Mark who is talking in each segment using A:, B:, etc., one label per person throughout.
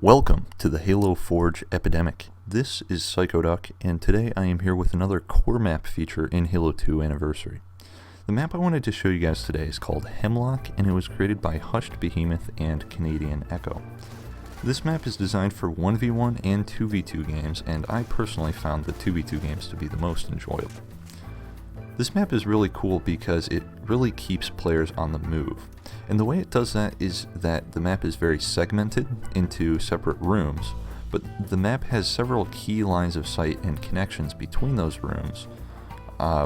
A: Welcome to the Halo Forge Epidemic. This is PsychoDuck, and today I am here with another core map feature in Halo 2 Anniversary. The map I wanted to show you guys today is called Hemlock, and it was created by Hushed Behemoth and Canadian Echo. This map is designed for 1v1 and 2v2 games, and I personally found the 2v2 games to be the most enjoyable. This map is really cool because it really keeps players on the move. And the way it does that is that the map is very segmented into separate rooms, but the map has several key lines of sight and connections between those rooms,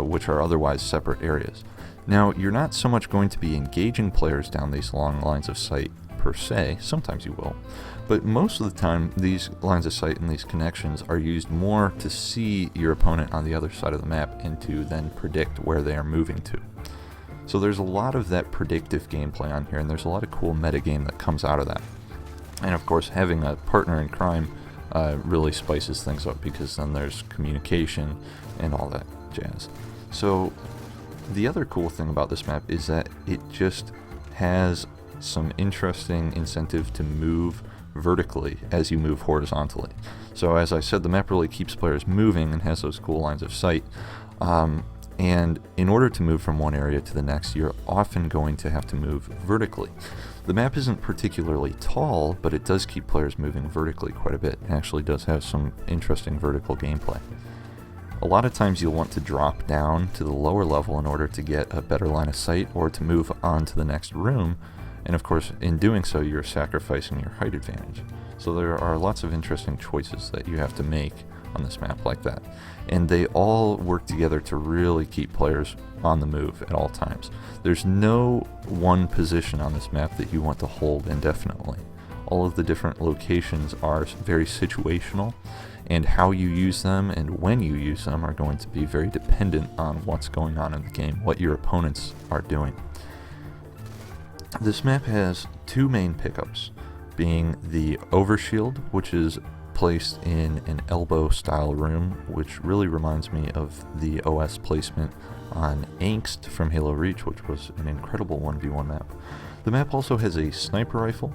A: which are otherwise separate areas. Now, you're not so much going to be engaging players down these long lines of sight per se, sometimes you will, but most of the time these lines of sight and these connections are used more to see your opponent on the other side of the map and to then predict where they are moving to. So there's a lot of that predictive gameplay on here, and there's a lot of cool metagame that comes out of that. And of course, having a partner in crime really spices things up, because then there's communication and all that jazz. So the other cool thing about this map is that it just has some interesting incentive to move vertically as you move horizontally. So as I said, the map really keeps players moving and has those cool lines of sight. And in order to move from one area to the next, you're often going to have to move vertically. The map isn't particularly tall, but it does keep players moving vertically quite a bit. It actually does have some interesting vertical gameplay. A lot of times you'll want to drop down to the lower level in order to get a better line of sight or to move on to the next room. And of course, in doing so, you're sacrificing your height advantage. So there are lots of interesting choices that you have to make on this map like that. And they all work together to really keep players on the move at all times. There's no one position on this map that you want to hold indefinitely. All of the different locations are very situational, and how you use them and when you use them are going to be very dependent on what's going on in the game, what your opponents are doing. This map has two main pickups, being the overshield, which is placed in an elbow style room, which really reminds me of the OS placement on Angst from Halo Reach, which was an incredible 1v1 map. The map also has a sniper rifle,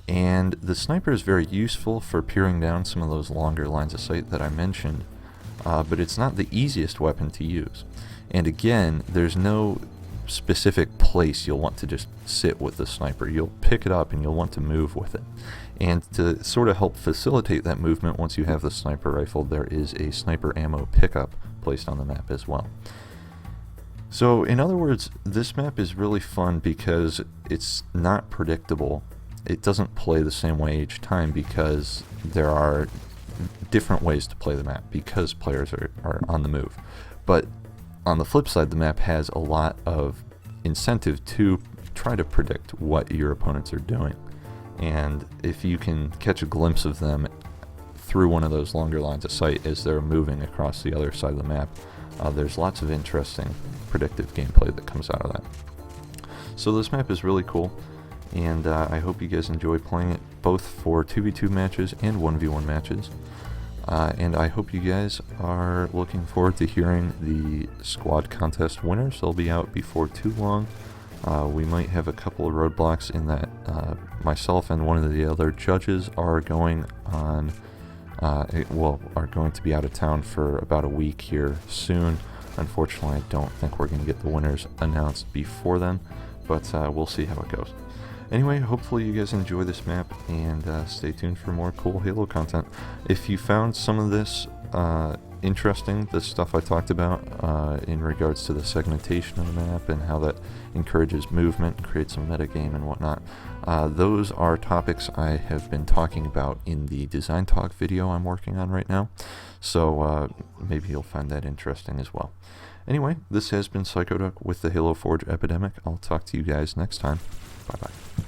A: and the sniper is very useful for peering down some of those longer lines of sight that I mentioned, but it's not the easiest weapon to use. And again, there's no specific place you'll want to just sit with the sniper. You'll pick it up and you'll want to move with it. And to sort of help facilitate that movement, once you have the sniper rifle, there is a sniper ammo pickup placed on the map as well. So in other words, this map is really fun because it's not predictable. It doesn't play the same way each time because there are different ways to play the map because players are on the move. But on the flip side, the map has a lot of incentive to try to predict what your opponents are doing. And if you can catch a glimpse of them through one of those longer lines of sight as they're moving across the other side of the map, there's lots of interesting predictive gameplay that comes out of that. So this map is really cool, and I hope you guys enjoy playing it both for 2v2 matches and 1v1 matches. And I hope you guys are looking forward to hearing the squad contest winners. They'll be out before too long. We might have a couple of roadblocks in that myself and one of the other judges are going on, are going to be out of town for about a week here soon. Unfortunately, I don't think we're going to get the winners announced before then, but we'll see how it goes. Anyway, hopefully you guys enjoy this map, and stay tuned for more cool Halo content. If you found some of this interesting, the stuff I talked about in regards to the segmentation of the map and how that encourages movement and creates some metagame and whatnot, those are topics I have been talking about in the Design Talk video I'm working on right now, so maybe you'll find that interesting as well. Anyway, this has been PsychoDuck with the Halo Forge Epidemic. I'll talk to you guys next time. Bye-bye.